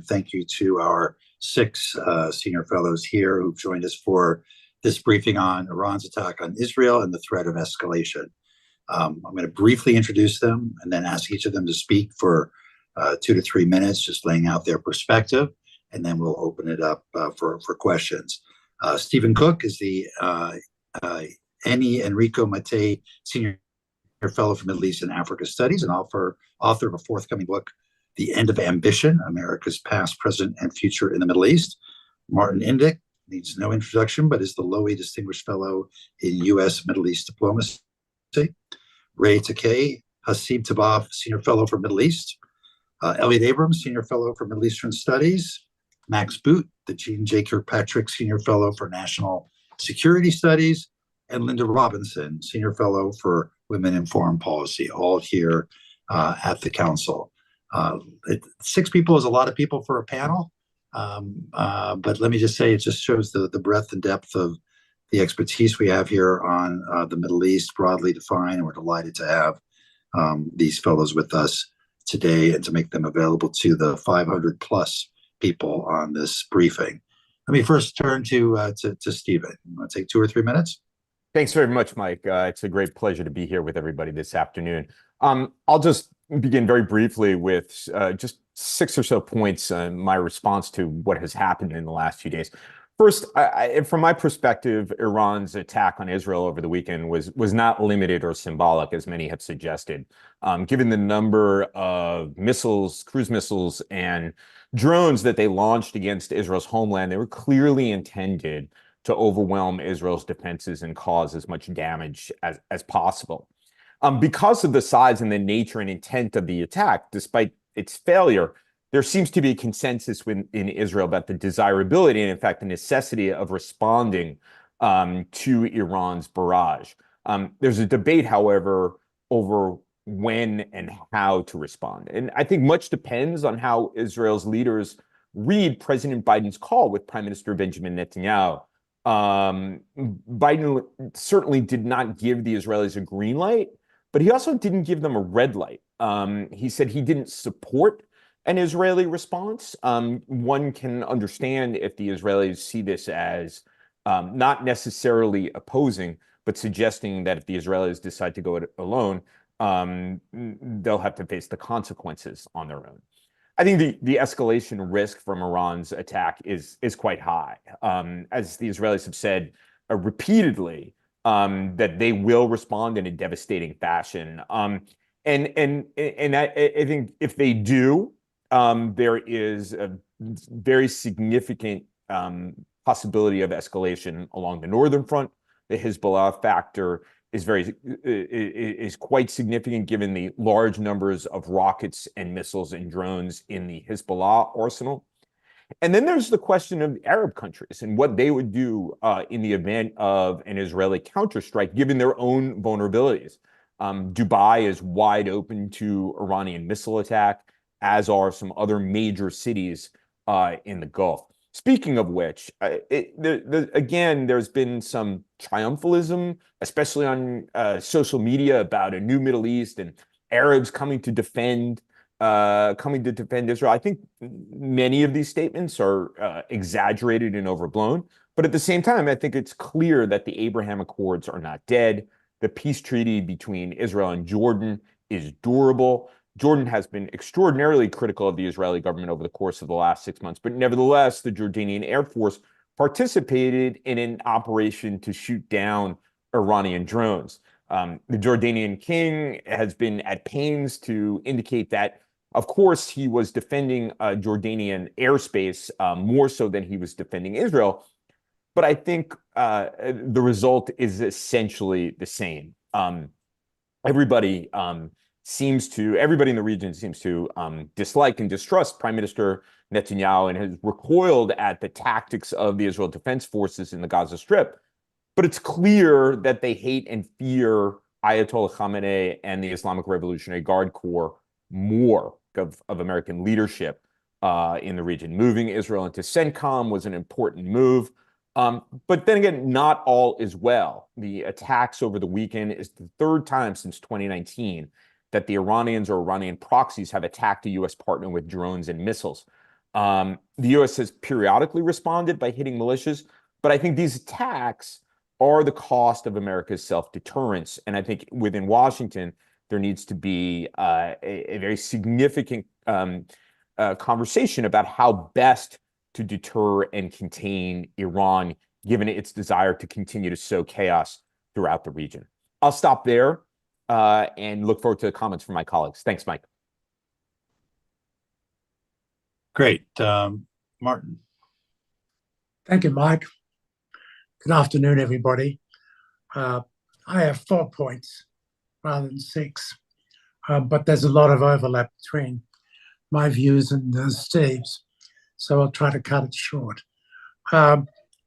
Thank you to our six senior fellows here who've joined us for this briefing on Iran's attack on Israel and the threat of escalation. I'm going to briefly introduce them and then ask each of them to speak for 2 to 3 minutes, just laying out their perspective, and then we'll open it up for questions. Stephen Cook is the Eni Enrico Mattei Senior Fellow for Middle East and Africa Studies and author of a forthcoming book, The End of Ambition, America's Past, Present, and Future in the Middle East. Martin Indyk needs no introduction, but is the Lowy Distinguished Fellow in U.S. Middle East Diplomacy. Ray Takei, Hasib Tabaf, Senior Fellow for Middle East. Elliot Abrams, Senior Fellow for Middle Eastern Studies. Max Boot, the Jean J. Kirkpatrick Senior Fellow for National Security Studies. And Linda Robinson, Senior Fellow for Women in Foreign Policy, all here at the Council. 6 people is a lot of people for a panel, but let me just say it just shows the breadth and depth of the expertise we have here on the Middle East, broadly defined, and we're delighted to have these fellows with us today and to make them available to the 500 plus people on this briefing. Let me first turn to Stephen. You want to take 2 or 3 minutes? Thanks very much, Mike. It's a great pleasure to be here with everybody this afternoon. I'll just begin very briefly with just 6 or so points in my response to what has happened in the last few days. First, from my perspective, Iran's attack on Israel over the weekend was not limited or symbolic, as many have suggested. Given the number of missiles, cruise missiles, and drones that they launched against Israel's homeland, they were clearly intended to overwhelm Israel's defenses and cause as much damage as possible. Because of the size and the nature and intent of the attack, despite its failure, there seems to be a consensus in Israel about the desirability and, in fact, the necessity of responding to Iran's barrage. There's a debate, however, over when and how to respond. And I think much depends on how Israel's leaders read President Biden's call with Prime Minister Benjamin Netanyahu. Biden certainly did not give the Israelis a green light, but he also didn't give them a red light. He said he didn't support an Israeli response. One can understand if the Israelis see this as not necessarily opposing, but suggesting that if the Israelis decide to go it alone, they'll have to face the consequences on their own. I think the escalation risk from Iran's attack is quite high. As the Israelis have said repeatedly, that they will respond in a devastating fashion. And I think if they do, there is a very significant possibility of escalation along the northern front. The Hezbollah factor is quite significant given the large numbers of rockets and missiles and drones in the Hezbollah arsenal. And then there's the question of Arab countries and what they would do in the event of an Israeli counterstrike, given their own vulnerabilities. Dubai is wide open to Iranian missile attack, as are some other major cities in the Gulf. Speaking of which, again, there's been some triumphalism, especially on social media, about a new Middle East and Arabs coming to defend Israel. I think many of these statements are exaggerated and overblown. But at the same time, I think it's clear that the Abraham Accords are not dead. The peace treaty between Israel and Jordan is durable. Jordan has been extraordinarily critical of the Israeli government over the course of the last 6 months, but nevertheless, the Jordanian Air Force participated in an operation to shoot down Iranian drones. The Jordanian king has been at pains to indicate that, of course, he was defending Jordanian airspace more so than he was defending Israel. But I think the result is essentially the same. Everybody in the region seems to dislike and distrust Prime Minister Netanyahu and has recoiled at the tactics of the Israel Defense Forces in the Gaza Strip. But it's clear that they hate and fear Ayatollah Khamenei and the Islamic Revolutionary Guard Corps more of American leadership in the region. Moving Israel into CENTCOM was an important move. But then again, not all is well. The attacks over the weekend is the 3rd time since 2019 that the Iranians or Iranian proxies have attacked a U.S. partner with drones and missiles. The U.S. has periodically responded by hitting militias, but I think these attacks are the cost of America's self-deterrence. And I think within Washington, there needs to be a very significant conversation about how best to deter and contain Iran, given its desire to continue to sow chaos throughout the region. I'll stop there and look forward to the comments from my colleagues. Thanks, Mike. Great. Martin. Thank you, Mike. Good afternoon, everybody. I have 4 points rather than 6, but there's a lot of overlap between my views and Steve's, so I'll try to cut it short.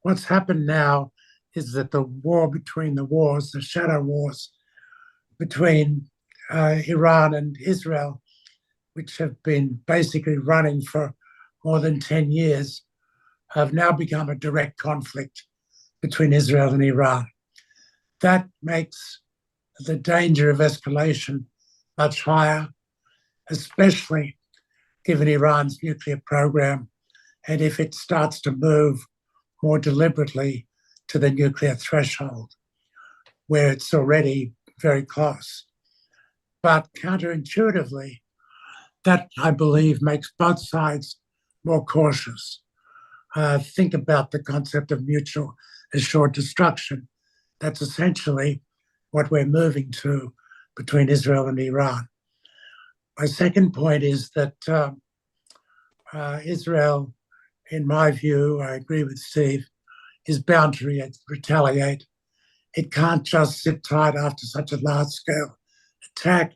What's happened now is that the war between the wars, the shadow wars between Iran and Israel, which have been basically running for more than 10 years, have now become a direct conflict between Israel and Iran. That makes the danger of escalation much higher, especially given Iran's nuclear program, and if it starts to move more deliberately to the nuclear threshold, where it's already very close. But counterintuitively, that, I believe, makes both sides more cautious. Think about the concept of mutual assured destruction. That's essentially what we're moving to between Israel and Iran. My second point is that Israel, in my view, I agree with Steve, is bound to retaliate. It can't just sit tight after such a large-scale attack.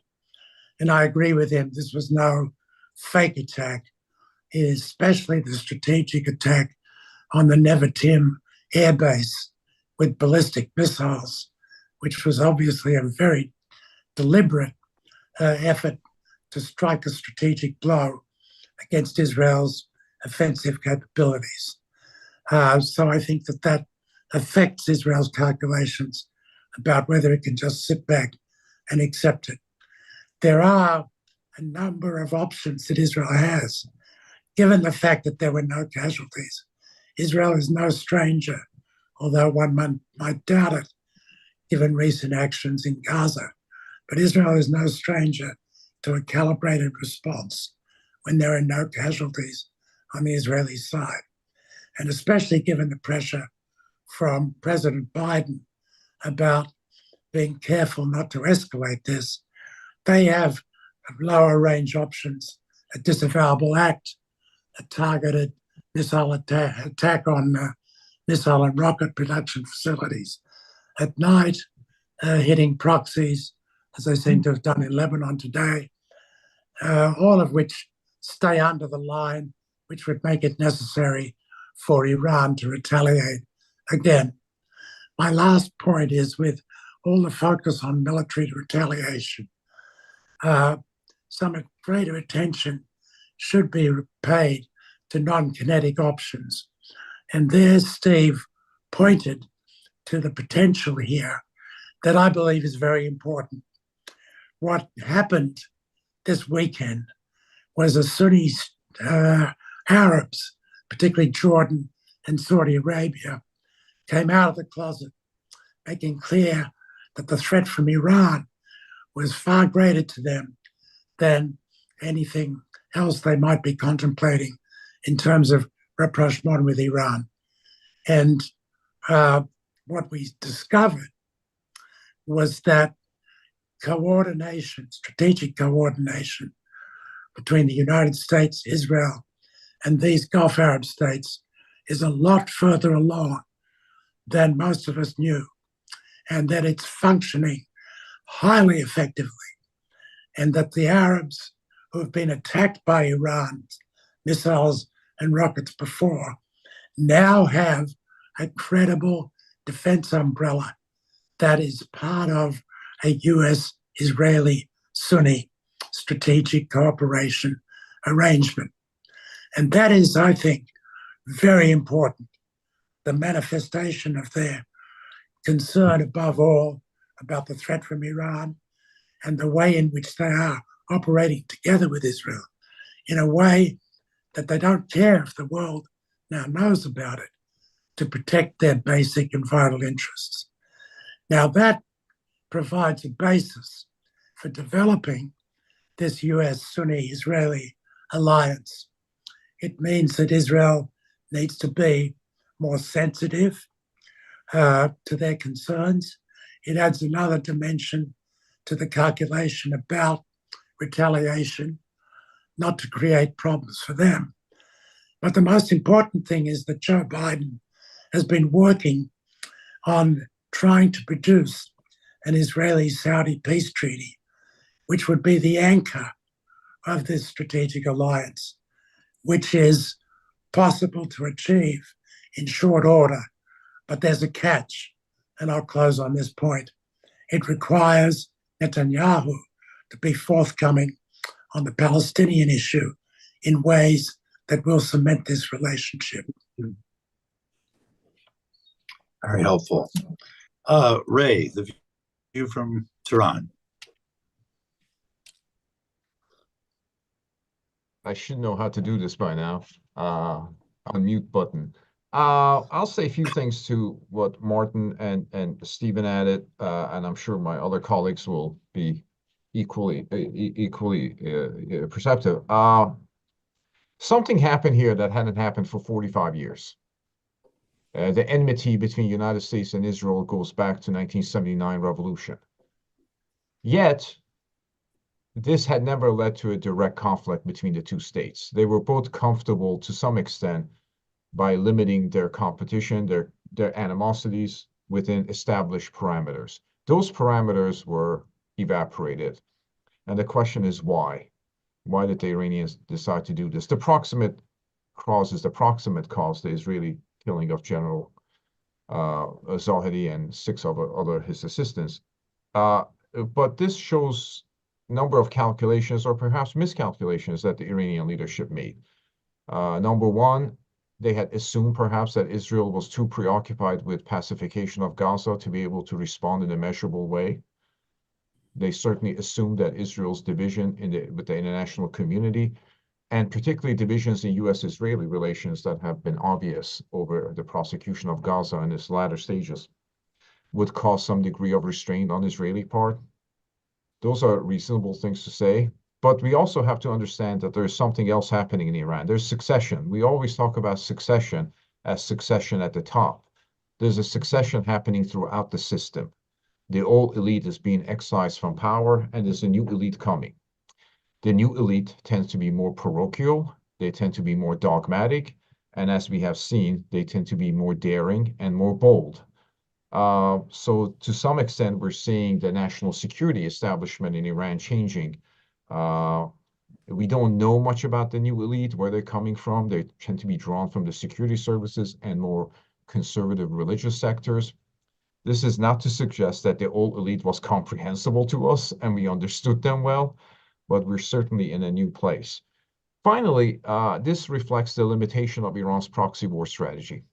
And I agree with him, this was no fake attack. It is especially the strategic attack on the Nevatim airbase with ballistic missiles, which was obviously a very deliberate effort to strike a strategic blow against Israel's offensive capabilities. So I think that that affects Israel's calculations about whether it can just sit back and accept it. There are a number of options that Israel has, given the fact that there were no casualties. Israel is no stranger, although one might doubt it, given recent actions in Gaza. But Israel is no stranger to a calibrated response when there are no casualties on the Israeli side. And especially given the pressure from President Biden about being careful not to escalate this, they have lower range options, a disavowable act, a targeted missile attack on missile and rocket production facilities at night, hitting proxies, as they seem to have done in Lebanon today, all of which stay under the line, which would make it necessary for Iran to retaliate again. My last point is, with all the focus on military retaliation, some greater attention should be paid to non-kinetic options. And there Steve pointed to the potential here that I believe is very important. What happened this weekend was the Sunni Arabs, particularly Jordan and Saudi Arabia, came out of the closet, making clear that the threat from Iran was far greater to them than anything else they might be contemplating in terms of rapprochement with Iran. And what we discovered was that coordination, strategic coordination between the United States, Israel, and these Gulf Arab states is a lot further along than most of us knew, and that it's functioning highly effectively, and that the Arabs who have been attacked by Iran's missiles and rockets before now have a credible defense umbrella that is part of a US-Israeli Sunni strategic cooperation arrangement. And that is, I think, very important, the manifestation of their concern above all about the threat from Iran and the way in which they are operating together with Israel in a way that they don't care if the world now knows about it to protect their basic and vital interests. Now, that provides a basis for developing this US Sunni Israeli alliance. It means that Israel needs to be more sensitive to their concerns. It adds another dimension to the calculation about retaliation, not to create problems for them. But the most important thing is that Joe Biden has been working on trying to produce an Israeli-Saudi peace treaty, which would be the anchor of this strategic alliance, which is possible to achieve in short order. But there's a catch, and I'll close on this point. It requires Netanyahu to be forthcoming on the Palestinian issue in ways that will cement this relationship. Very helpful. Ray, the view from Tehran. I should know how to do this by now. Unmute button. I'll say a few things to what Martin and Stephen added, and I'm sure my other colleagues will be equally perceptive. Something happened here that hadn't happened for 45 years. The enmity between United States and Israel goes back to 1979 revolution. Yet, this had never led to a direct conflict between the two states. They were both comfortable to some extent by limiting their competition, their animosities within established parameters. Those parameters were evaporated. And the question is why? Why did the Iranians decide to do this? The proximate cause is the proximate cause, the Israeli killing of General Zahedi and 6 other his assistants. But this shows number of calculations or perhaps miscalculations that the Iranian leadership made. Number one, they had assumed perhaps that Israel was too preoccupied with pacification of Gaza to be able to respond in a measurable way. They certainly assumed that Israel's division with the international community, and particularly divisions in U.S.-Israeli relations that have been obvious over the prosecution of Gaza in its latter stages, would cause some degree of restraint on Israeli part. Those are reasonable things to say. But we also have to understand that there's something else happening in Iran. There's succession. We always talk about succession as succession at the top. There's a succession happening throughout the system. The old elite is being excised from power, and there's a new elite coming. The new elite tends to be more parochial. They tend to be more dogmatic. And as we have seen, they tend to be more daring and more bold. So to some extent, we're seeing the national security establishment in Iran changing. We don't know much about the new elite, where they're coming from. They tend to be drawn from the security services and more conservative religious sectors. This is not to suggest that the old elite was comprehensible to us and we understood them well, but we're certainly in a new place. Finally, this reflects the limitation of Iran's proxy war strategy.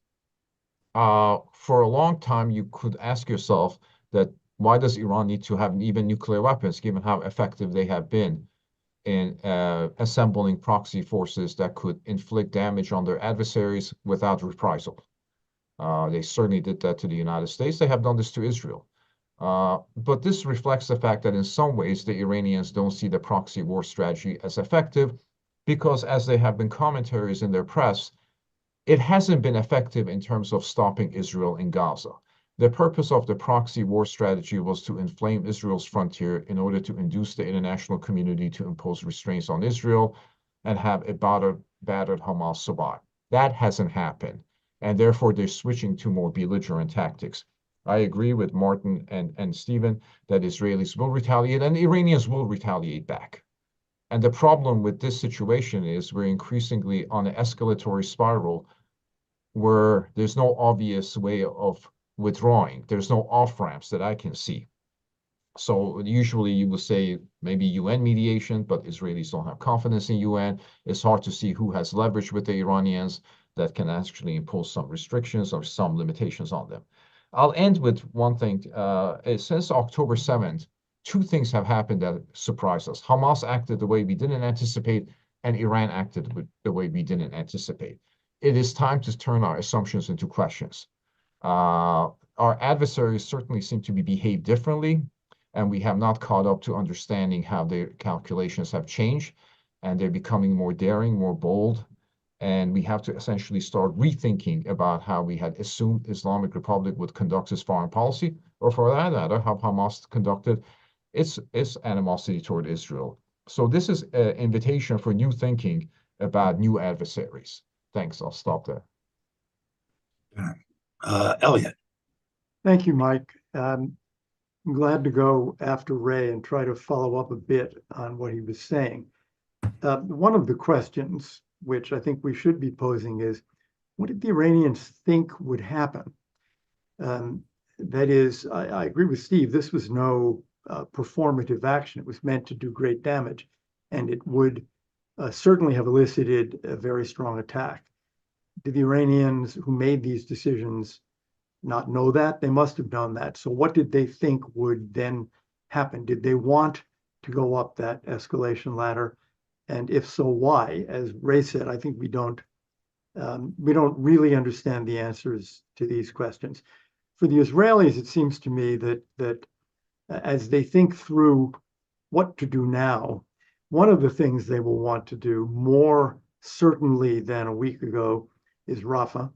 For a long time, you could ask yourself that why does Iran need to have even nuclear weapons, given how effective they have been in assembling proxy forces that could inflict damage on their adversaries without reprisal? They certainly did that to the United States. They have done this to Israel. But this reflects the fact that in some ways, the Iranians don't see the proxy war strategy as effective because, as there have been commentaries in their press, it hasn't been effective in terms of stopping Israel in Gaza. The purpose of the proxy war strategy was to inflame Israel's frontier in order to induce the international community to impose restraints on Israel and have a battered Hamas survive. That hasn't happened, and therefore they're switching to more belligerent tactics. I agree with Martin and Stephen that Israelis will retaliate and the Iranians will retaliate back. And the problem with this situation is we're increasingly on an escalatory spiral where there's no obvious way of withdrawing. There's no off-ramps that I can see. So usually you will say maybe UN mediation, but Israelis don't have confidence in UN. It's hard to see who has leverage with the Iranians that can actually impose some restrictions or some limitations on them. I'll end with one thing. Since October 7th, 2 things have happened that surprised us. Hamas acted the way we didn't anticipate, and Iran acted the way we didn't anticipate. It is time to turn our assumptions into questions. Our adversaries certainly seem to behave differently, and we have not caught up to understanding how their calculations have changed, and they're becoming more daring, more bold, and we have to essentially start rethinking about how we had assumed Islamic Republic would conduct its foreign policy, or for that matter, how Hamas conducted its animosity toward Israel. So this is an invitation for new thinking about new adversaries. Thanks. I'll stop there. Elliot. Thank you, Mike. I'm glad to go after Ray and try to follow up a bit on what he was saying. One of the questions, which I think we should be posing, is what did the Iranians think would happen? That is, I agree with Steve, this was no performative action. It was meant to do great damage, and it would certainly have elicited a very strong attack. Did the Iranians who made these decisions not know that? They must have known that. So what did they think would then happen? Did they want to go up that escalation ladder? And if so, why? As Ray said, I think we don't really understand the answers to these questions. For the Israelis, it seems to me that as they think through what to do now, one of the things they will want to do more certainly than a week ago is Rafah,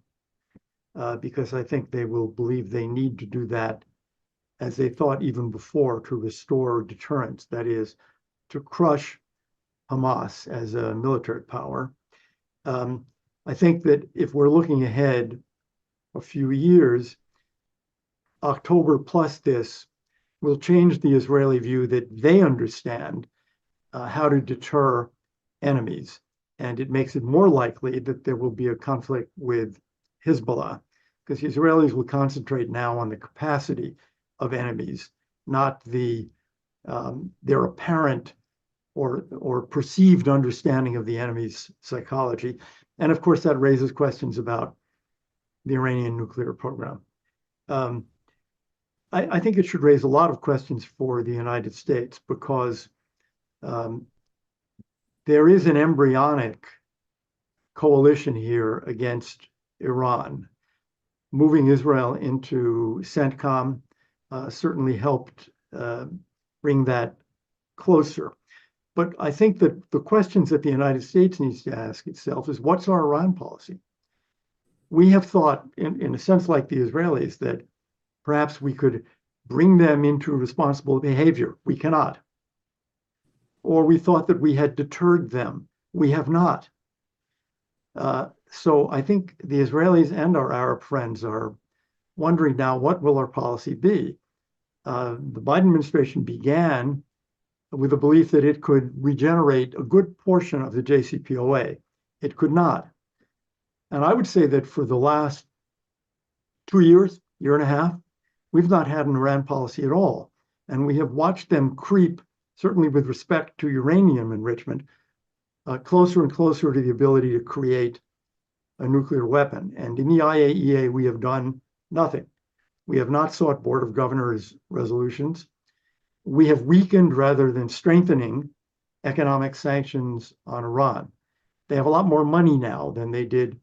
because I think they will believe they need to do that as they thought even before, to restore deterrence, that is, to crush Hamas as a military power. I think that if we're looking ahead a few years, October plus this will change the Israeli view that they understand how to deter enemies. And it makes it more likely that there will be a conflict with Hezbollah, because the Israelis will concentrate now on the capacity of enemies, not their apparent or perceived understanding of the enemy's psychology. And of course, that raises questions about the Iranian nuclear program. I think it should raise a lot of questions for the United States, because there is an embryonic coalition here against Iran. Moving Israel into CENTCOM certainly helped bring that closer. But I think that the questions that the United States needs to ask itself is, what's our Iran policy? We have thought, in a sense like the Israelis, that perhaps we could bring them into responsible behavior. We cannot. Or we thought that we had deterred them. We have not. So I think the Israelis and our Arab friends are wondering now, what will our policy be? The Biden administration began with the belief that it could regenerate a good portion of the JCPOA. It could not. And I would say that for the last 2 years, year and a half, we've not had an Iran policy at all. And we have watched them creep, certainly with respect to uranium enrichment, closer and closer to the ability to create a nuclear weapon. And in the IAEA, we have done nothing. We have not sought Board of Governors resolutions. We have weakened rather than strengthening economic sanctions on Iran. They have a lot more money now than they did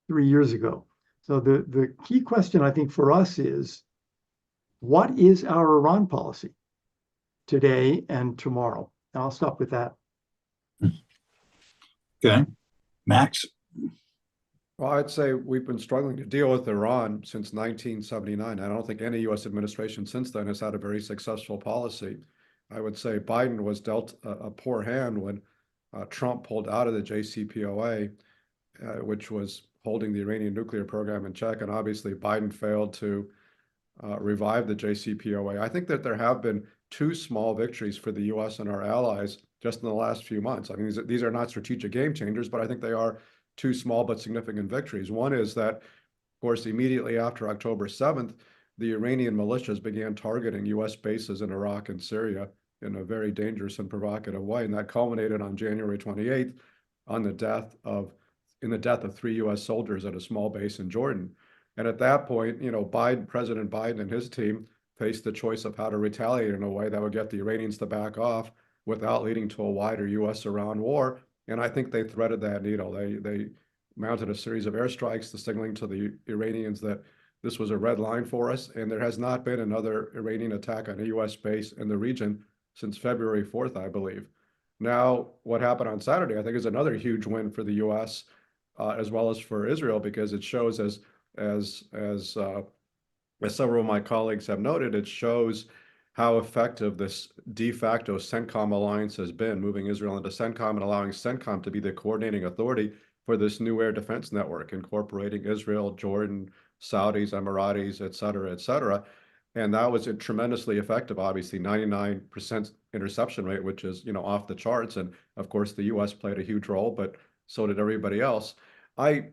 3 years ago. So the key question, I think, for us is, what is our Iran policy today and tomorrow? And I'll stop with that. Okay. Max? Well, I'd say we've been struggling to deal with Iran since 1979. I don't think any U.S. administration since then has had a very successful policy. I would say Biden was dealt a poor hand when Trump pulled out of the JCPOA, which was holding the Iranian nuclear program in check. And obviously, Biden failed to revive the JCPOA. I think that there have been 2 small victories for the U.S. and our allies just in the last few months. I mean, these are not strategic game changers, but I think they are 2 small but significant victories. One is that, of course, immediately after October 7th, the Iranian militias began targeting U.S. bases in Iraq and Syria in a very dangerous and provocative way. And that culminated on January 28th in the death of 3 U.S. soldiers at a small base in Jordan. And at that point, President Biden and his team faced the choice of how to retaliate in a way that would get the Iranians to back off without leading to a wider U.S.-Iran war, And I think they threaded that needle. They mounted a series of airstrikes, signaling to the Iranians that this was a red line for us. And there has not been another Iranian attack on a U.S. base in the region since February 4th, I believe. Now, what happened on Saturday, I think, is another huge win for the U.S. As well as for Israel, because it shows, as several of my colleagues have noted, it shows how effective this de facto CENTCOM alliance has been, moving Israel into CENTCOM and allowing CENTCOM to be the coordinating authority for this new air defense network, incorporating Israel, Jordan, Saudis, Emiratis, et cetera, and that was tremendously effective. Obviously, 99% interception rate, which is, you know, off the charts, and of course the U.S. played a huge role, but so did everybody else. I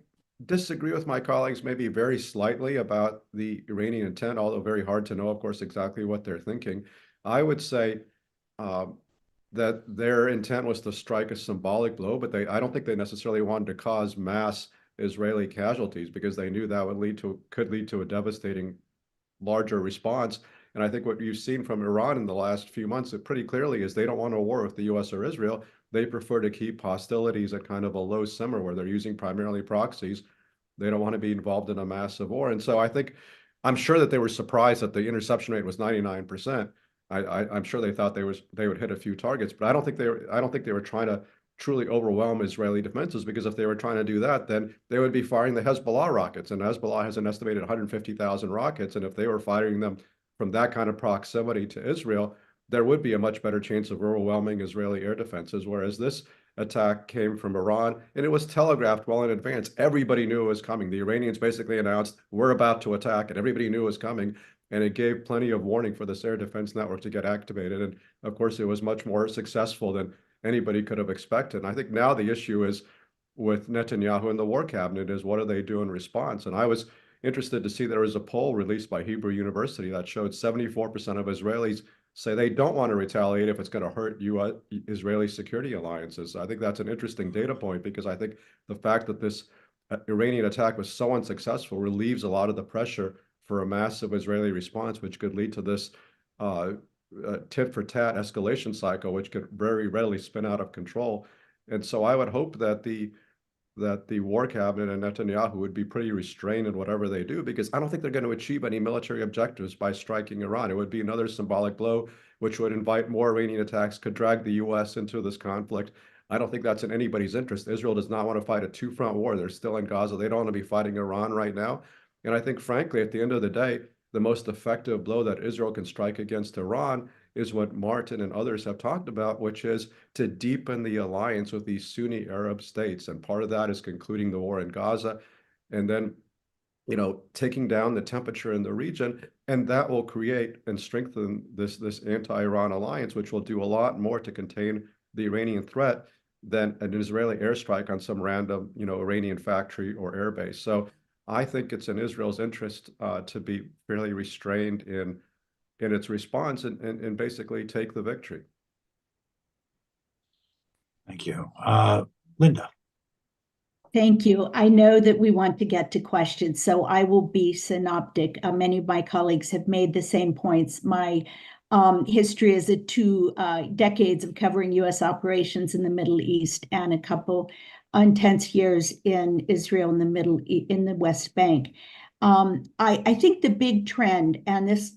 disagree with my colleagues maybe very slightly about the Iranian intent, although very hard to know, of course, exactly what they're thinking. I would say that their intent was to strike a symbolic blow, but I don't think they necessarily wanted to cause mass Israeli casualties, because they knew that could lead to a devastating larger response. And I think what you've seen from Iran in the last few months, it pretty clearly is they don't want a war with the U.S. or Israel. They prefer to keep hostilities at kind of a low simmer where they're using primarily proxies. They don't want to be involved in a massive war. And so I'm sure that they were surprised that the interception rate was 99%. I'm sure they thought they would hit a few targets, but I don't think they were trying to truly overwhelm Israeli defenses, because if they were trying to do that, then they would be firing the Hezbollah rockets, and Hezbollah has an estimated 150,000 rockets, and if they were firing them from that kind of proximity to Israel, there would be a much better chance of overwhelming Israeli air defenses, whereas this attack came from Iran, and it was telegraphed well in advance. Everybody knew it was coming. The Iranians basically announced, we're about to attack, and everybody knew it was coming, and it gave plenty of warning for this air defense network to get activated, and of course it was much more successful than anybody could have expected. And I think now the issue is with Netanyahu and the war cabinet is, what do they do in response? And I was interested to see there was a poll released by Hebrew University that showed 74% of Israelis say they don't want to retaliate if it's going to hurt Israeli security alliances. I think that's an interesting data point, because I think the fact that this Iranian attack was so unsuccessful relieves a lot of the pressure for a massive Israeli response, which could lead to this tit-for-tat escalation cycle, which could very readily spin out of control. And so I would hope that the war cabinet and Netanyahu would be pretty restrained in whatever they do, because I don't think they're going to achieve any military objectives by striking Iran. It would be another symbolic blow, which would invite more Iranian attacks, could drag the U.S. into this conflict. I don't think that's in anybody's interest. Israel does not want to fight a two-front war. They're still in Gaza. They don't want to be fighting Iran right now. And I think, frankly, at the end of the day, the most effective blow that Israel can strike against Iran is what Martin and others have talked about, which is to deepen the alliance with these Sunni Arab states. And part of that is concluding the war in Gaza, and then, you know, taking down the temperature in the region. And that will create and strengthen this anti-Iran alliance, which will do a lot more to contain the Iranian threat than an Israeli airstrike on some random, you know, Iranian factory or airbase. So I think it's in Israel's interest to be fairly restrained in its response and basically take the victory. Thank you. Linda. Thank you. I know that we want to get to questions, so I will be synoptic. Many of my colleagues have made the same points. My history is 2 decades of covering U.S. operations in the Middle East and a couple intense years in Israel in the West Bank. I think the big trend, and this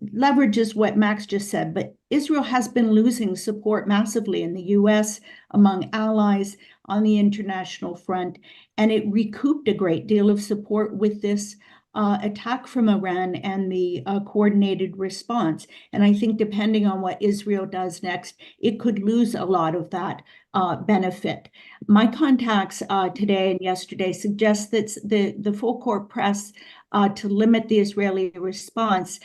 leverages what Max just said, but Israel has been losing support massively in the U.S., among allies, on the international front, and it recouped a great deal of support with this attack from Iran and the coordinated response. And I think depending on what Israel does next, it could lose a lot of that benefit. My contacts today and yesterday suggest that the full court press to limit the Israeli response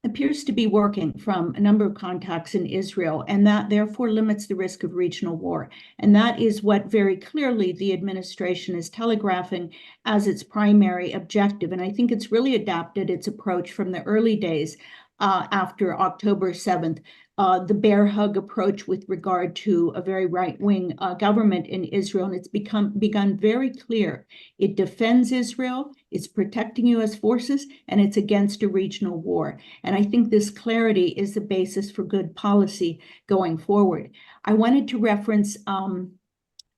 appears to be working from a number of contacts in Israel, and that therefore limits the risk of regional war. And that is what very clearly the administration is telegraphing as its primary objective. And I think it's really adapted its approach from the early days after October 7th, the bear hug approach with regard to a very right-wing government in Israel. And it's begun very clear. It defends Israel, it's protecting U.S. forces, and it's against a regional war. And I think this clarity is the basis for good policy going forward. I wanted to reference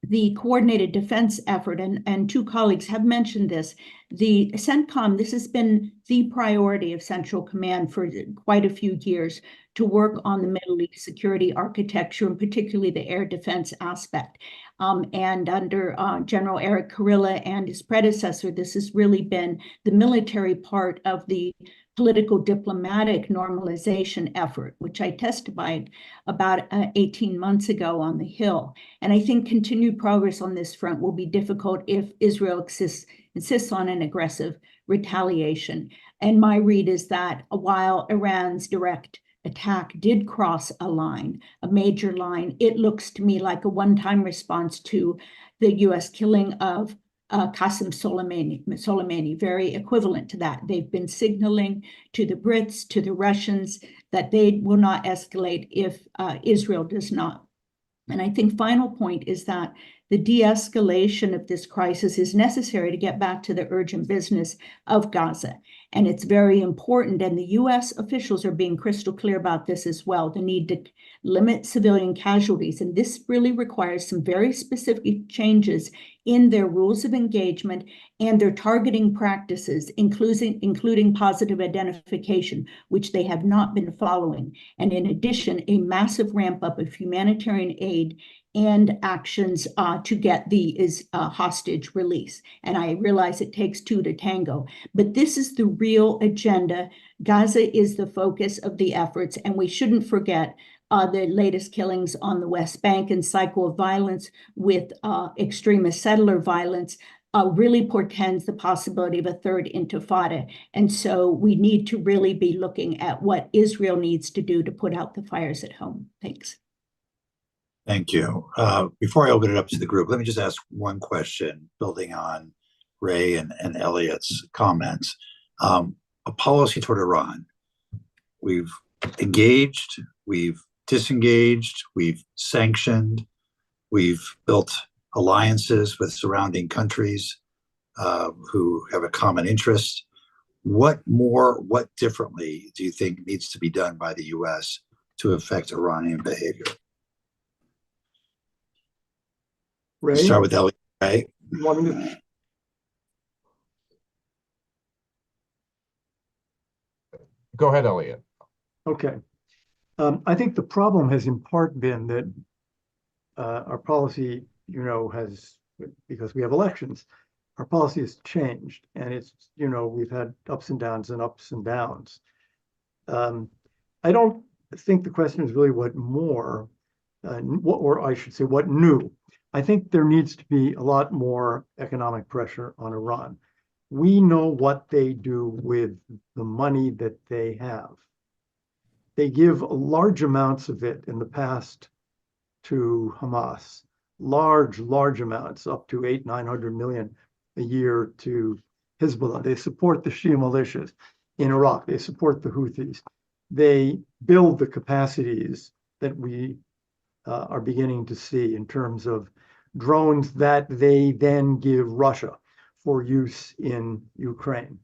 the coordinated defense effort, and two colleagues have mentioned this. The CENTCOM, this has been the priority of Central Command for quite a few years, to work on the Middle East security architecture, and particularly the air defense aspect. And under General Eric Kurilla and his predecessor, this has really been the military part of the political diplomatic normalization effort, which I testified about 18 months ago on the Hill. And I think continued progress on this front will be difficult if Israel insists on an aggressive retaliation. And my read is that while Iran's direct attack did cross a line, a major line, it looks to me like a one-time response to the US killing of Qasem Soleimani, very equivalent to that. They've been signaling to the Brits, to the Russians, that they will not escalate if Israel does not. And I think final point is that the de-escalation of this crisis is necessary to get back to the urgent business of Gaza. And it's very important, and the US officials are being crystal clear about this as well, the need to limit civilian casualties. And this really requires some very specific changes in their rules of engagement and their targeting practices, including positive identification, which they have not been following. And in addition, a massive ramp up of humanitarian aid and actions to get the hostage release. And I realize it takes two to tango, but this is the real agenda. Gaza is the focus of the efforts, and we shouldn't forget the latest killings on the West Bank and cycle of violence with extremist settler violence really portends the possibility of a third intifada. And so we need to really be looking at what Israel needs to do to put out the fires at home. Thanks. Thank you. Before I open it up to the group, let me just ask one question, building on Ray and Elliot's comments. A policy toward Iran. We've engaged, we've disengaged, we've sanctioned, we've built alliances with surrounding countries who have a common interest. What more, what differently do you think needs to be done by the US to affect Iranian behavior? Ray, Start with Elliot. Ray. 1 minute. Go ahead, Elliot. Okay. I think the problem has in part been that our policy, has, because we have elections, our policy has changed, and it's, we've had ups and downs and ups and downs. I don't think the question is really what more, or I should say what new. I think there needs to be a lot more economic pressure on Iran. We know what they do with the money that they have. They give large amounts of it in the past to Hamas, large amounts, up to 800-900 million a year to Hezbollah. They support the Shia militias in Iraq. They support the Houthis. They build the capacities that we are beginning to see in terms of drones that they then give Russia for use in Ukraine.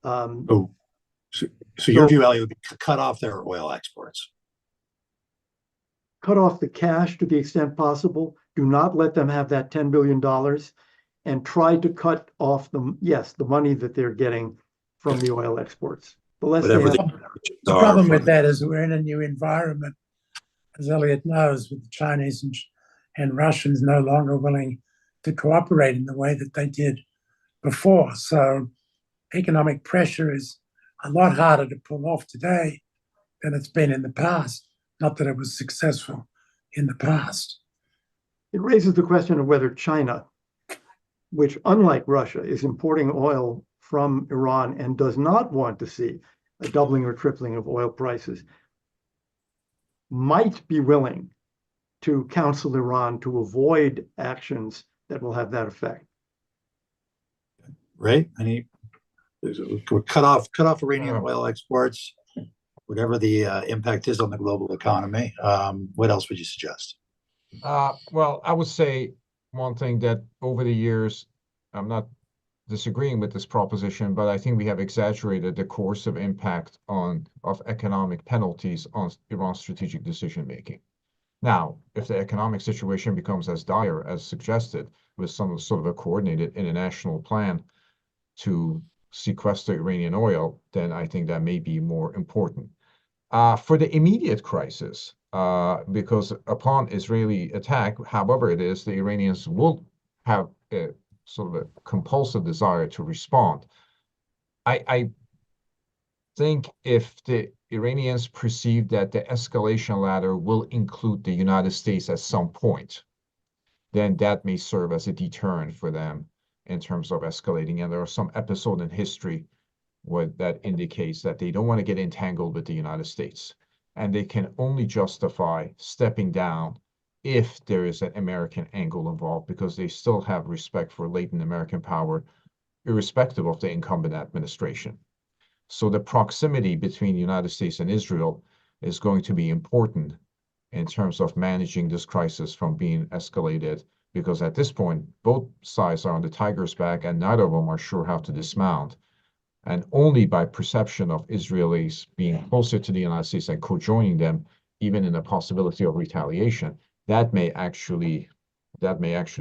So your view, Elliot, would be cut off their oil exports. Cut off the cash to the extent possible. Do not let them have that $10 billion, and try to cut off the money that they're getting from the oil exports. The less they have, the problem with that is we're in a new environment, as Elliot knows, with the Chinese and Russians no longer willing to cooperate in the way that they did before. So economic pressure is a lot harder to pull off today than it's been in the past. Not that it was successful in the past. it raises the question of whether China, which unlike Russia is importing oil from Iran and does not want to see a doubling or tripling of oil prices, might be willing to counsel Iran to avoid actions that will have that effect. Right? Cut off Iranian oil exports, whatever the impact is on the global economy. What else would you suggest? Well, I would say one thing that over the years, I'm not disagreeing with this proposition, but I think we have exaggerated the coercive impact of economic penalties on Iran's strategic decision making. Now, if the economic situation becomes as dire as suggested, with some sort of a coordinated international plan to sequester Iranian oil, then I think that may be more important. For the immediate crisis, because upon Israeli attack, however it is, the Iranians will have a sort of a compulsive desire to respond. I think if the Iranians perceive that the escalation ladder will include the United States at some point, then that may serve as a deterrent for them in terms of escalating. And there are some episodes in history that indicates that they don't want to get entangled with the United States. And they can only justify stepping down if there is an American angle involved, because they still have respect for latent American power, irrespective of the incumbent administration. So the proximity between the United States and Israel is going to be important in terms of managing this crisis from being escalated, because at this point, both sides are on the tiger's back and neither of them are sure how to dismount. And only by perception of Israelis being closer to the United States and co-joining them, even in the possibility of retaliation, that may actually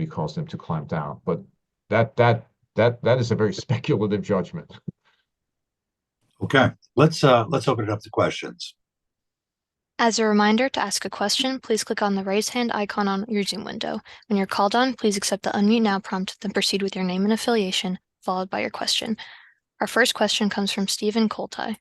cause them to clamp down. But that is a very speculative judgment. Okay, let's open it up to questions. As a reminder, to ask a question, please click on the raise hand icon on your Zoom window. When you're called on, please accept the unmute now prompt, then proceed with your name and affiliation, followed by your question. Our first question comes from Stephen Coltai.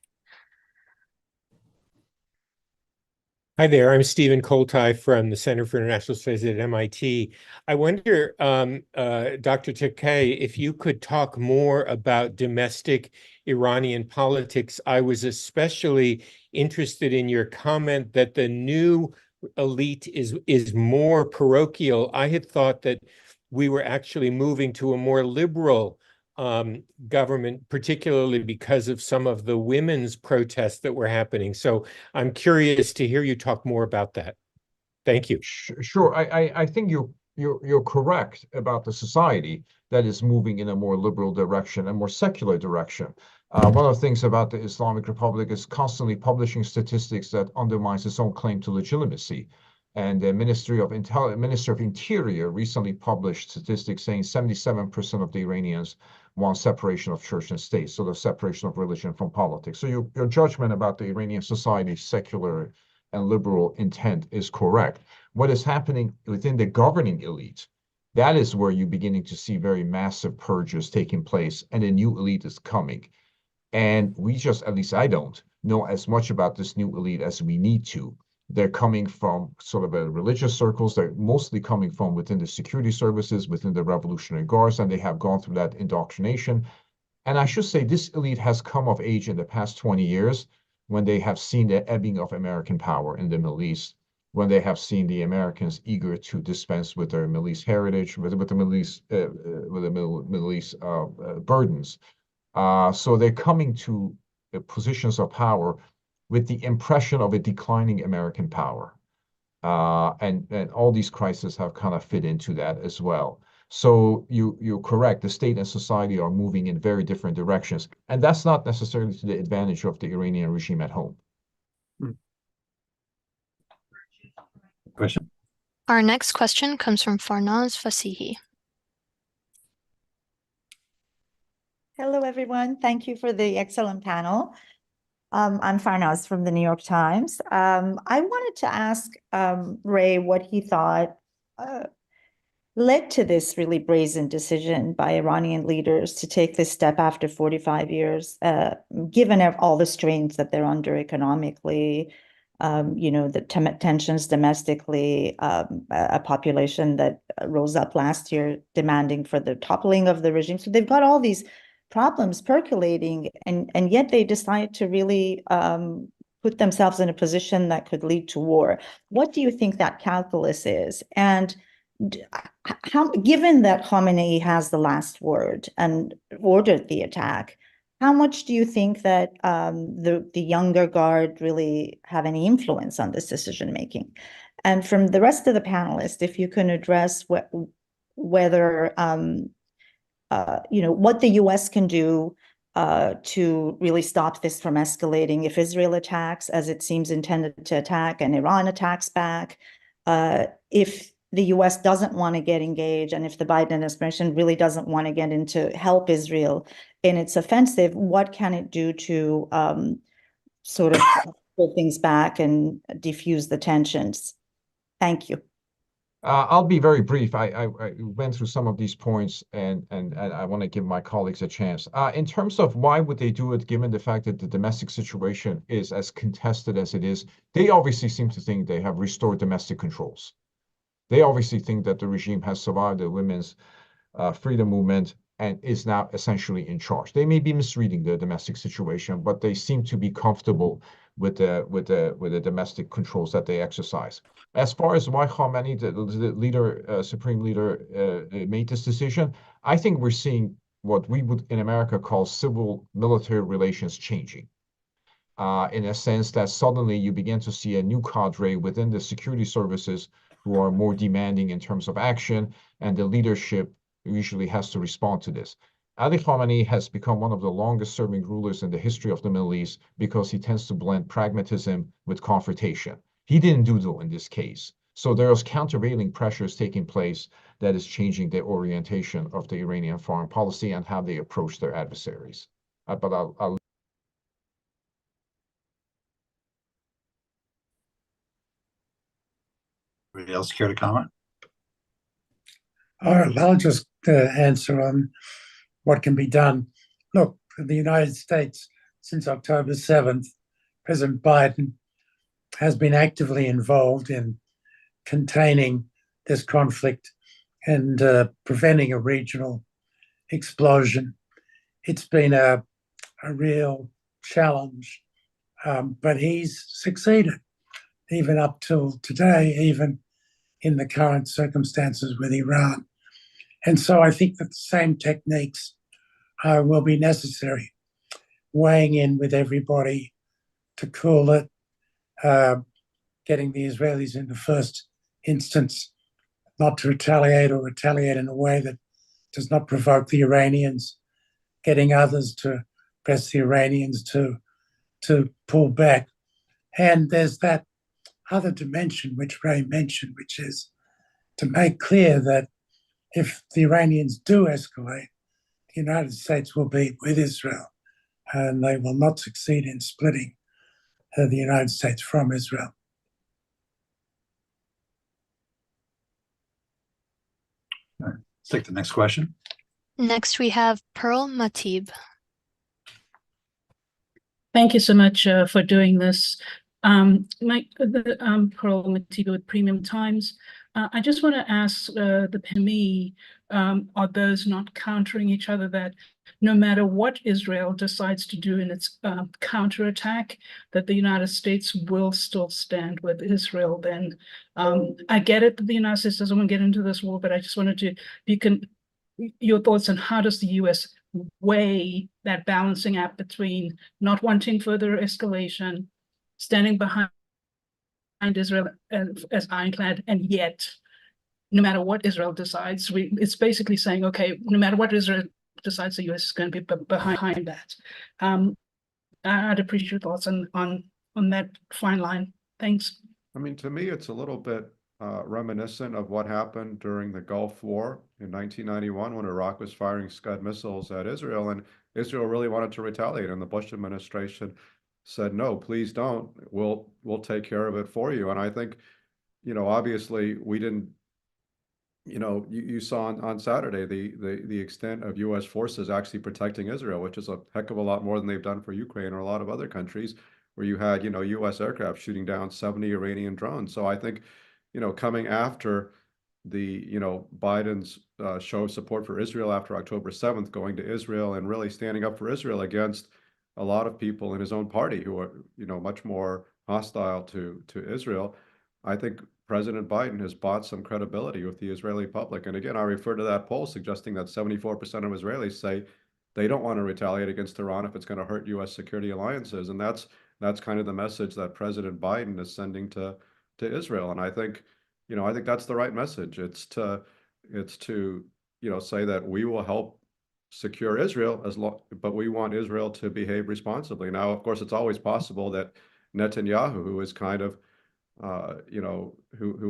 Hi there, I'm Stephen Coltai from the Center for International Studies at MIT. I wonder, Dr. Takei, if you could talk more about domestic Iranian politics. I was especially interested in your comment that the new elite is more parochial. I had thought that we were actually moving to a more liberal government, particularly because of some of the women's protests that were happening. So I'm curious to hear you talk more about that. Thank you. Sure. I think you're correct about the society that is moving in a more liberal direction, a more secular direction. One of the things about the Islamic Republic is constantly publishing statistics that undermines its own claim to legitimacy. And the Minister of Interior recently published statistics saying 77% of the Iranians want separation of church and state, so the separation of religion from politics. So your judgment about the Iranian society's secular and liberal intent is correct. What is happening within the governing elite, that is where you're beginning to see very massive purges taking place, and a new elite is coming. And we just, at least I don't, know as much about this new elite as we need to. They're coming from sort of religious circles. They're mostly coming from within the security services, within the Revolutionary Guards, and they have gone through that indoctrination. And I should say this elite has come of age in the past 20 years when they have seen the ebbing of American power in the Middle East, when they have seen the Americans eager to dispense with their Middle East heritage, with the Middle East, Middle East burdens. So they're coming to positions of power with the impression of a declining American power. And all these crises have kind of fit into that as well. So you're correct. The state and society are moving in very different directions. And that's not necessarily to the advantage of the Iranian regime at home. Question. Our next question comes from Farnaz Fasihi. Hello, everyone. Thank you for the excellent panel. I'm Farnaz from the New York Times. I wanted to ask Ray what he thought led to this really brazen decision by Iranian leaders to take this step after 45 years, given all the strains that they're under economically, the tensions domestically, a population that rose up last year demanding for the toppling of the regime. So they've got all these problems percolating, and yet they decide to really put themselves in a position that could lead to war. What do you think that calculus is? And given that Khamenei has the last word and ordered the attack, how much do you think that the younger guard really have any influence on this decision making? And from the rest of the panelists, if you can address whether what the U.S. can do to really stop this from escalating if Israel attacks, as it seems intended to attack, and Iran attacks back. if the US doesn't want to get engaged, and if the Biden administration really doesn't want to get into help Israel in its offensive, what can it do to sort of pull things back and diffuse the tensions? Thank you. I'll be very brief. I went through some of these points, and I want to give my colleagues a chance. In terms of why would they do it, given the fact that the domestic situation is as contested as it is, they obviously seem to think they have restored domestic controls. They obviously think that the regime has survived the women's freedom movement and is now essentially in charge. They may be misreading the domestic situation, but they seem to be comfortable with the domestic controls that they exercise. As far as why Khamenei, the leader, supreme leader, made this decision, I think we're seeing what we would in America call civil-military relations changing. In a sense that suddenly you begin to see a new cadre within the security services who are more demanding in terms of action, and the leadership usually has to respond to this. Ali Khamenei has become one of the longest-serving rulers in the history of the Middle East because he tends to blend pragmatism with confrontation. He didn't do so in this case. So there's countervailing pressures taking place that is changing the orientation of the Iranian foreign policy and how they approach their adversaries. But I'll Anybody else care to comment? All right, I'll just answer on what can be done. Look, in the United States, since October 7th, President Biden has been actively involved in containing this conflict and preventing a regional explosion. It's been a real challenge, but he's succeeded even up till today, even in the current circumstances with Iran. And so I think that the same techniques will be necessary, weighing in with everybody to cool it, getting the Israelis in the first instance not to retaliate or retaliate in a way that does not provoke the Iranians, getting others to press the Iranians to pull back. And there's that other dimension which Ray mentioned, which is to make clear that if the Iranians do escalate, the United States will be with Israel, and they will not succeed in splitting the United States from Israel. All right, let's take the next question. Next, we have Pearl Matib. Thank you so much for doing this. Pearl Matib with Premium Times. I just want to ask the PME, are those not countering each other, that no matter what Israel decides to do in its counterattack, that the United States will still stand with Israel then? I get it that the United States doesn't want to get into this war, but I just wanted to, your thoughts on how does the US weigh that balancing act between not wanting further escalation, standing behind Israel as ironclad, and yet, no matter what Israel decides, it's basically saying, okay, no matter what Israel decides, the U.S. is going to be behind that. I'd appreciate your thoughts on that fine line. Thanks. I mean, to me, it's a little bit reminiscent of what happened during the Gulf War in 1991 when Iraq was firing Scud missiles at Israel, and Israel really wanted to retaliate, and the Bush administration said, no, please don't. We'll take care of it for you. And I think, obviously we didn't, you saw on Saturday the extent of U.S. forces actually protecting Israel, which is a heck of a lot more than they've done for Ukraine or a lot of other countries where you had, U.S. aircraft shooting down 70 Iranian drones. So I think, coming after the, Biden's show of support for Israel after October 7th, going to Israel and really standing up for Israel against a lot of people in his own party who are, much more hostile to Israel, I think President Biden has bought some credibility with the Israeli public. And again, I refer to that poll suggesting that 74% of Israelis say they don't want to retaliate against Iran if it's going to hurt U.S. security alliances. And that's kind of the message that President Biden is sending to Israel. And I think, I think that's the right message. It's to say that we will help secure Israel but we want Israel to behave responsibly. Now, of course, it's always possible that Netanyahu, who is kind of whose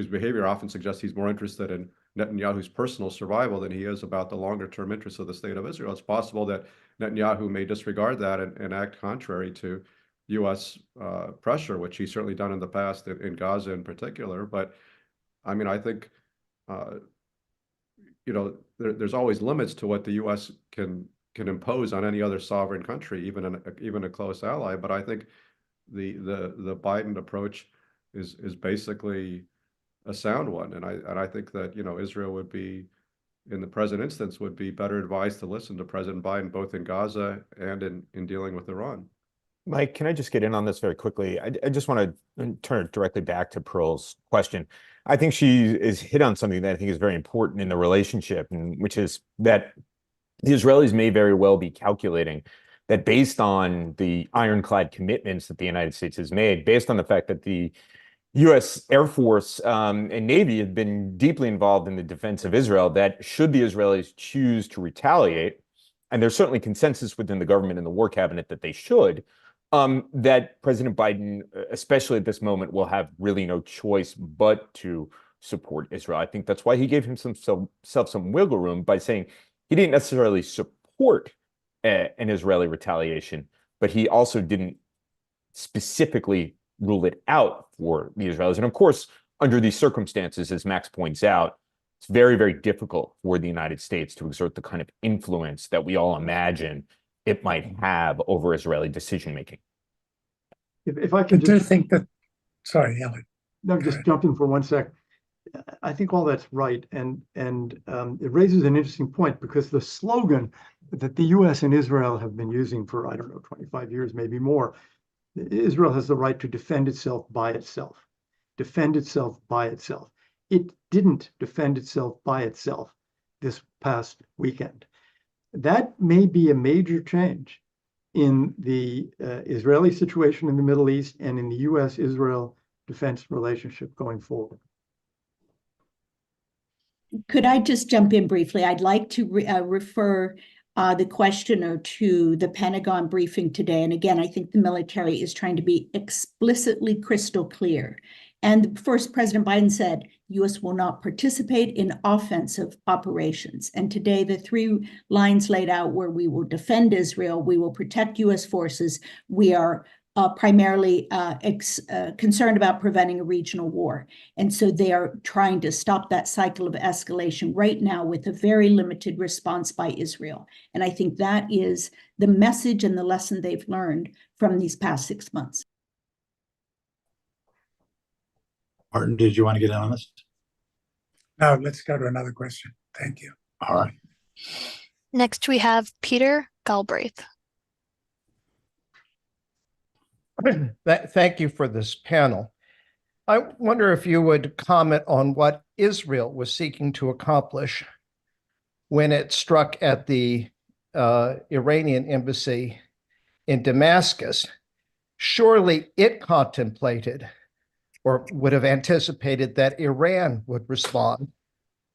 behavior often suggests he's more interested in Netanyahu's personal survival than he is about the longer term interests of the state of Israel. It's possible that Netanyahu may disregard that and act contrary to U.S. Pressure, which he's certainly done in the past in Gaza in particular. But I mean, I think, there's always limits to what the U.S. can impose on any other sovereign country, even a close ally. But I think the Biden approach is basically a sound one, and I think that Israel would be, in the present instance, would be better advised to listen to President Biden both in Gaza and in dealing with Iran. Mike, can I just get in on this very quickly? I just want to turn it directly back to Pearl's question. I think she is hit on something that I think is very important in the relationship, and which is that the Israelis may very well be calculating that based on the ironclad commitments that the United States has made, based on the fact that the U.S. Air Force and Navy have been deeply involved in the defense of Israel, that should the Israelis choose to retaliate, and there's certainly consensus within the government and the war cabinet that they should, that President Biden, especially at this moment, will have really no choice but to support Israel. I think that's why he gave himself some wiggle room by saying he didn't necessarily support an Israeli retaliation, but he also didn't specifically rule it out for the Israelis. And of course, under these circumstances, as Max points out, it's very, very difficult for the United States to exert the kind of influence that we all imagine it might have over Israeli decision-making. If I I can do just, think that, sorry, Alan. no, just jump in for 1 sec. I think all that's right, and it raises an interesting point, because the slogan that the U.S. and Israel have been using for, I don't know, 25 years, maybe more, Israel has the right to defend itself by itself. Defend itself by itself. It didn't defend itself by itself this past weekend. That may be a major change in the Israeli situation in the Middle East and in the U.S.-Israel defense relationship going forward. Could I just jump in briefly? I'd like to refer the questioner to the Pentagon briefing today. And again, I think the military is trying to be explicitly crystal clear. And first, President Biden said, U.S. will not participate in offensive operations. And today, the 3 lines laid out where we will defend Israel, we will protect U.S. forces, we are primarily concerned about preventing a regional war. And so they are trying to stop that cycle of escalation right now with a very limited response by Israel. And I think that is the message and the lesson they've learned from these past 6 months. Martin, did you want to get in on this? No, let's go to another question. Thank you. All right. Next, we have Peter Galbraith. Thank you for this panel. I wonder if you would comment on what Israel was seeking to accomplish when it struck at the Iranian embassy in Damascus. Surely it contemplated or would have anticipated that Iran would respond.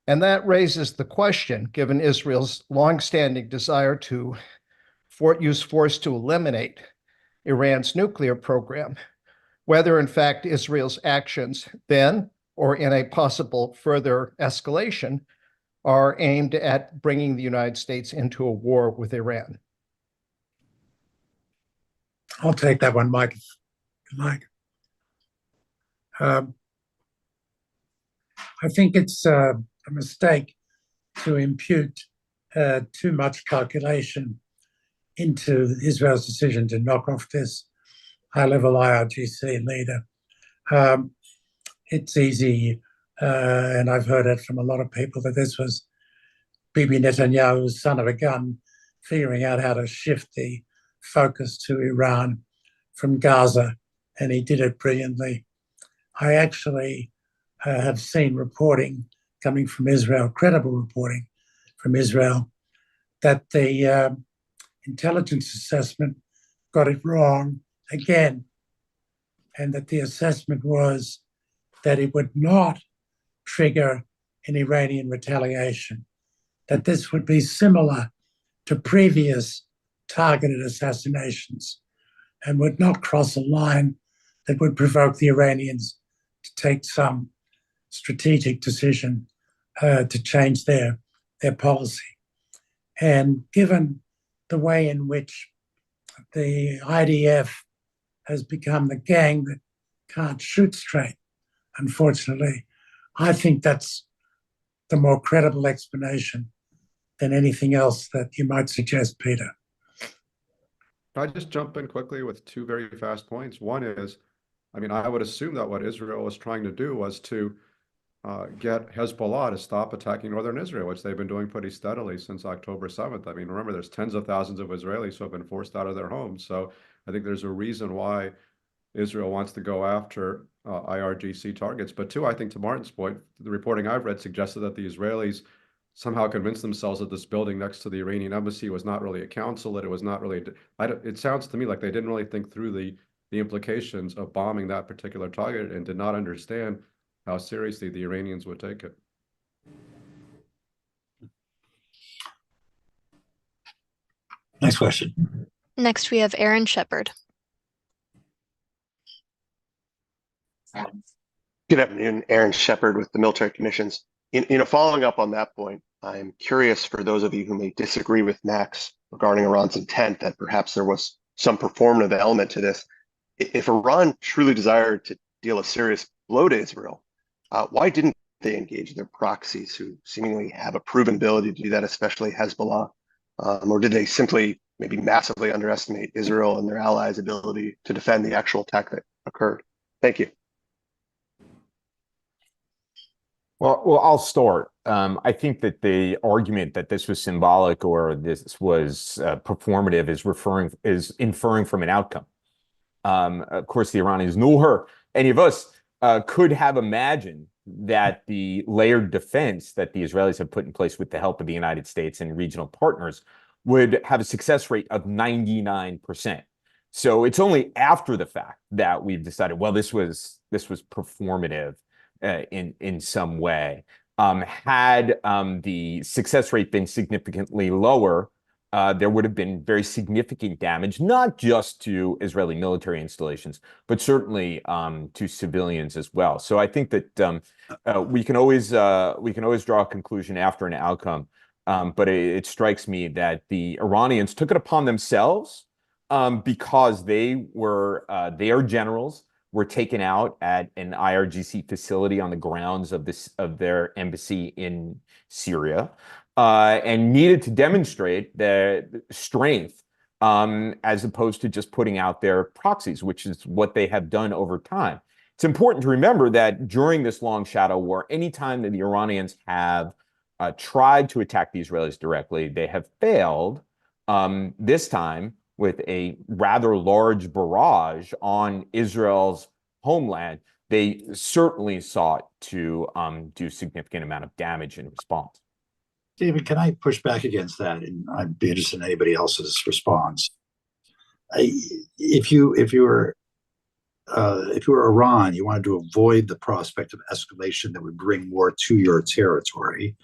And that raises the question, given Israel's longstanding desire to use force to eliminate Iran's nuclear program, whether in fact Israel's actions then or in a possible further escalation are aimed at bringing the United States into a war with Iran. I'll take that one, Mike. I think it's a mistake to impute too much calculation into Israel's decision to knock off this high-level IRGC leader. It's easy, and I've heard it from a lot of people, that this was Bibi Netanyahu's son of a gun figuring out how to shift the focus to Iran from Gaza, and he did it brilliantly. I actually have seen reporting coming from Israel, credible reporting from Israel, that the intelligence assessment got it wrong again, and that the assessment was that it would not trigger an Iranian retaliation, that this would be similar to previous targeted assassinations and would not cross a line that would provoke the Iranians to take some strategic decision to change their policy. And given the way in which the IDF has become the gang that can't shoot straight, unfortunately, I think that's the more credible explanation than anything else that you might suggest, Peter. Can I just jump in quickly with two very fast points? One is, I mean, I would assume that what Israel was trying to do was to get Hezbollah to stop attacking northern Israel, which they've been doing pretty steadily since October 7th. I mean, remember, there's tens of thousands of Israelis who have been forced out of their homes. So I think there's a reason why Israel wants to go after IRGC targets. But two, I think to Martin's point, the reporting I've read suggested that the Israelis somehow convinced themselves that this building next to the Iranian embassy was not really a consulate. It was not really, it sounds to me like they didn't really think through the implications of bombing that particular target and did not understand how seriously the Iranians would take it. Next question. Next, we have Aaron Shepard. Good afternoon, Aaron Shepard with the Military Commissions. Following up on that point, I'm curious for those of you who may disagree with Max regarding Iran's intent that perhaps there was some performative element to this. If Iran truly desired to deal a serious blow to Israel, why didn't they engage their proxies who seemingly have a proven ability to do that, especially Hezbollah? Or did they simply maybe massively underestimate Israel and their allies' ability to defend the actual attack that occurred? Thank you. Well, I'll start. I think that the argument that this was symbolic or this was performative is inferring from an outcome. Of course, the Iranians, nor any of us could have imagined that the layered defense that the Israelis have put in place with the help of the United States and regional partners would have a success rate of 99%. So it's only after the fact that we've decided, well, this was performative in some way. Had the success rate been significantly lower, there would have been very significant damage, not just to Israeli military installations, but certainly to civilians as well. So I think that we can always draw a conclusion after an outcome, but it strikes me that the Iranians took it upon themselves because their generals were taken out at an IRGC facility on the grounds of their embassy in Syria, and needed to demonstrate their strength as opposed to just putting out their proxies, which is what they have done over time. It's important to remember that during this long shadow war, anytime that the Iranians have tried to attack the Israelis directly, they have failed, this time with a rather large barrage on Israel's homeland. They certainly sought to do significant amount of damage in response. David, can I push back against that? And I'd be interested in anybody else's response. If you were Iran, you wanted to avoid the prospect of escalation that would bring war to your territory,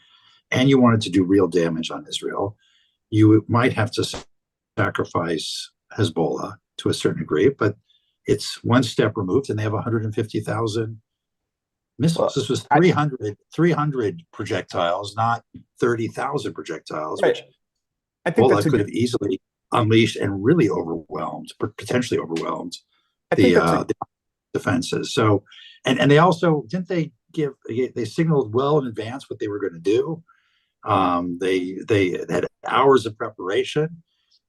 and you wanted to do real damage on Israel, you might have to sacrifice Hezbollah to a certain degree, but it's one step removed, and they have 150,000 missiles. This was 300 projectiles, not 30,000 projectiles, right, which I think Hezbollah could have easily unleashed and really overwhelmed, potentially overwhelmed the defenses. So, and they also didn't they signaled well in advance what they were going to do. They had hours of preparation.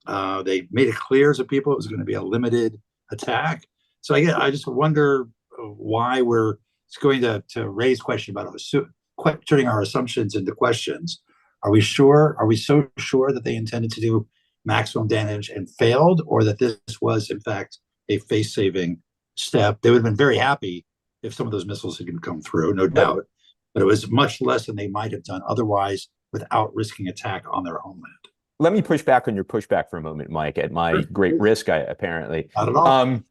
They made it clear to people it was going to be a limited attack. So I just wonder why we're going to raise question about turning our assumptions into questions. Are we sure? Are we so sure that they intended to do maximum damage and failed, or that this was in fact a face-saving step? They would have been very happy if some of those missiles had come through, no doubt, but it was much less than they might have done otherwise without risking attack on their homeland. Let me push back on your pushback for a moment, Mike, at my great risk, apparently. Not at all.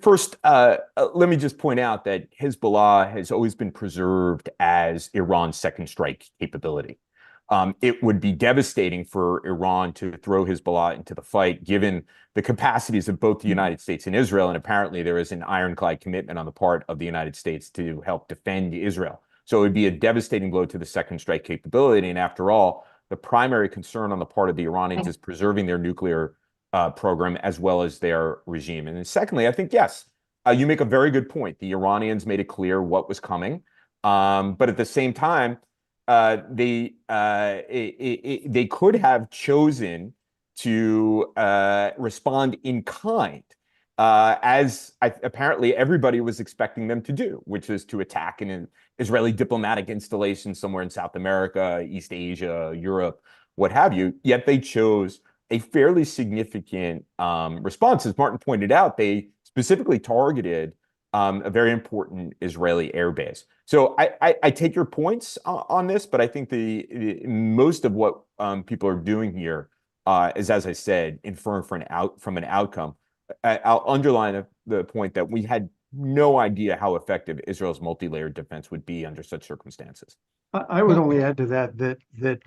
First, let me just point out that Hezbollah has always been preserved as Iran's second strike capability. It would be devastating for Iran to throw Hezbollah into the fight, given the capacities of both the United States and Israel. And apparently there is an ironclad commitment on the part of the United States to help defend Israel. So it would be a devastating blow to the second strike capability. And after all, the primary concern on the part of the Iranians is preserving their nuclear program as well as their regime. And then secondly, I think, yes, you make a very good point. The Iranians made it clear what was coming. But at the same time, they could have chosen to respond in kind, as apparently everybody was expecting them to do, which is to attack an Israeli diplomatic installation somewhere in South America, East Asia, Europe, what have you. Yet they chose a fairly significant response. As Martin pointed out, they specifically targeted a very important Israeli airbase. So I take your points on this, but I think the most of what people are doing here is, as I said, inferring from an outcome. I'll underline the point that we had no idea how effective Israel's multi-layered defense would be under such circumstances. I would only add to that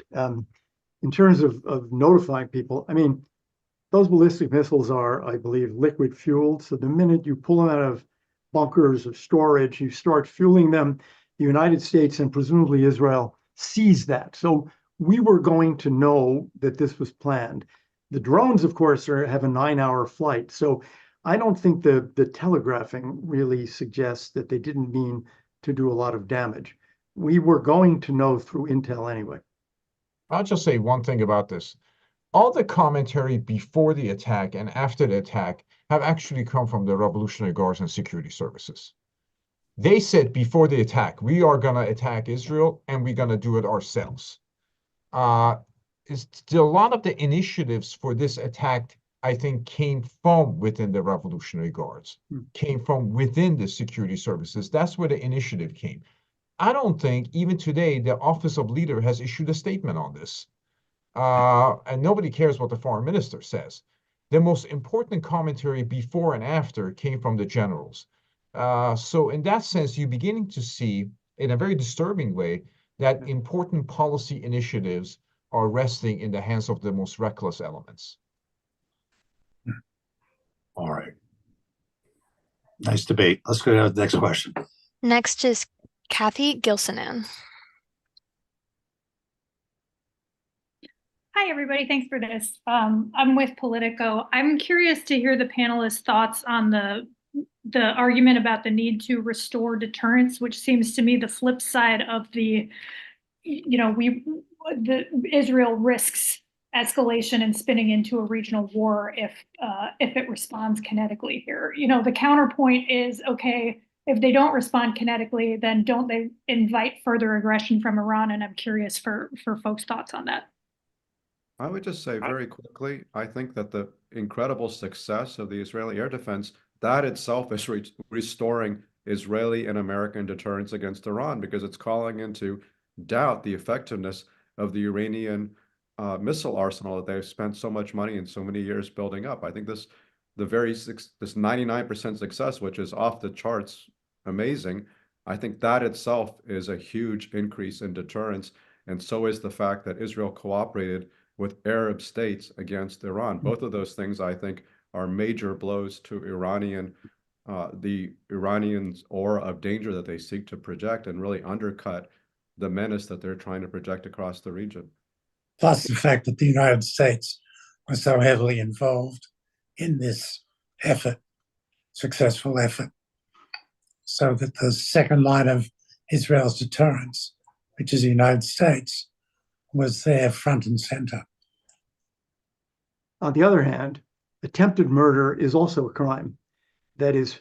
in terms of notifying people, I mean, those ballistic missiles are, I believe, liquid fueled. So the minute you pull them out of bunkers of storage, you start fueling them, the United States and presumably Israel sees that. So we were going to know that this was planned. The drones, of course, have a 9-hour flight. So I don't think the telegraphing really suggests that they didn't mean to do a lot of damage. We were going to know through intel anyway. I'll just say one thing about this. All the commentary before the attack and after the attack have actually come from the Revolutionary Guards and security services. They said before the attack, we are going to attack Israel and we're going to do it ourselves. A lot of the initiatives for this attack, I think, came from within the Revolutionary Guards, came from within the security services. That's where the initiative came. I don't think even today the Office of Leader has issued a statement on this. And nobody cares what the foreign minister says. The most important commentary before and after came from the generals. So in that sense, you're beginning to see, in a very disturbing way, that important policy initiatives are resting in the hands of the most reckless elements. All right. Nice debate. Let's go to the next question. Next is Kathy Gilsonan. Hi, everybody. Thanks for this. I'm with Politico. I'm curious to hear the panelists' thoughts on the argument about the need to restore deterrence, which seems to me the flip side of Israel risks escalation and spinning into a regional war if it responds kinetically here. The counterpoint is, okay, if they don't respond kinetically, then don't they invite further aggression from Iran? And I'm curious for folks' thoughts on that. I would just say very quickly, I think that the incredible success of the Israeli air defense, that itself is restoring Israeli and American deterrence against Iran, because it's calling into doubt the effectiveness of the Iranian missile arsenal that they've spent so much money and so many years building up. I think this 99% success, which is off the charts, amazing. I think that itself is a huge increase in deterrence. And so is the fact that Israel cooperated with Arab states against Iran. Both of those things, I think, are major blows to the Iranians' aura of danger that they seek to project, and really undercut the menace that they're trying to project across the region. Plus the fact that the United States was so heavily involved in this effort, successful effort, so that the second line of Israel's deterrence, which is the United States, was there front and center. On the other hand, attempted murder is also a crime that is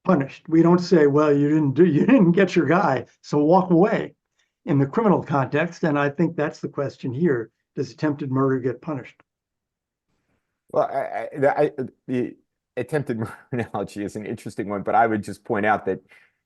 punished. We don't say, well, you didn't get your guy, so walk away in the criminal context. And I think that's the question here. Does attempted murder get punished? Well, the attempted murder analogy is an interesting one, but I would just point out that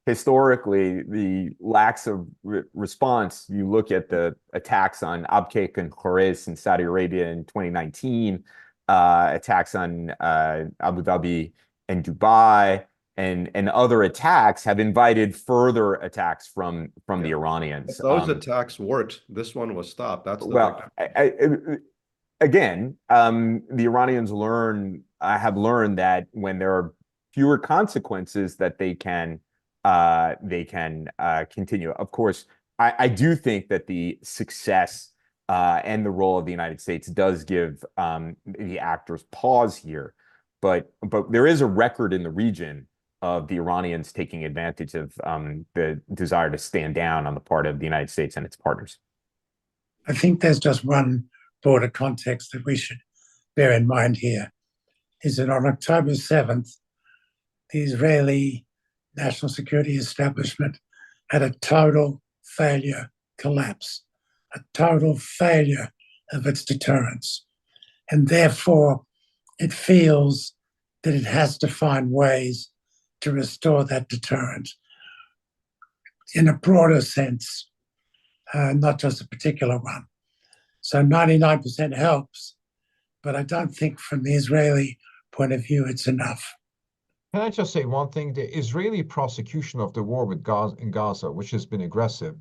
historically, the lacks of response, you look at the attacks on Abqaiq and Khurais in Saudi Arabia in 2019, attacks on Abu Dhabi and Dubai, and other attacks have invited further attacks from the Iranians. Those attacks worked. This one was stopped. That's the Well, again, the Iranians have learned that when there are fewer consequences, that they can continue. Of course, I do think that the success and the role of the United States does give the actors pause here, but there is a record in the region of the Iranians taking advantage of the desire to stand down on the part of the United States and its partners. I think there's just one broader context that we should bear in mind here, is that on October 7th, the Israeli national security establishment had a total failure collapse, a total failure of its deterrence. And therefore, it feels that it has to find ways to restore that deterrent in a broader sense, not just a particular one. So 99% helps, but I don't think from the Israeli point of view it's enough. Can I just say one thing? The Israeli prosecution of the war with Gaza, which has been aggressive,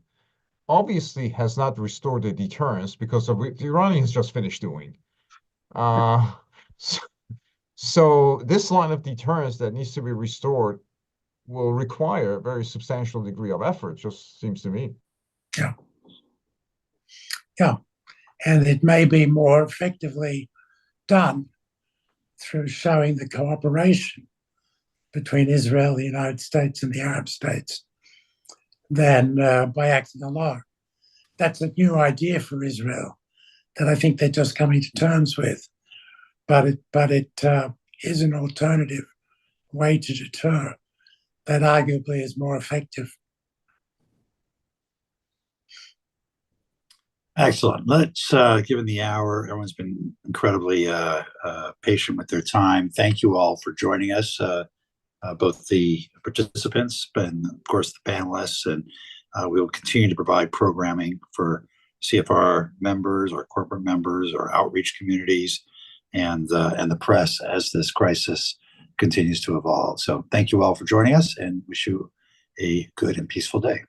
obviously has not restored the deterrence because of what the Iranians just finished doing. So this line of deterrence that needs to be restored will require a very substantial degree of effort, just seems to me. Yeah. Yeah. And it may be more effectively done through showing the cooperation between Israel, the United States, and the Arab states than by acting alone. That's a new idea for Israel that I think they're just coming to terms with. But it is an alternative way to deter that arguably is more effective. Excellent. Let's, given the hour, everyone's been incredibly patient with their time. Thank you all for joining us, both the participants and, of course, the panelists. And we will continue to provide programming for CFR members, our corporate members, our outreach communities, and the press as this crisis continues to evolve. So thank you all for joining us, and wish you a good and peaceful day.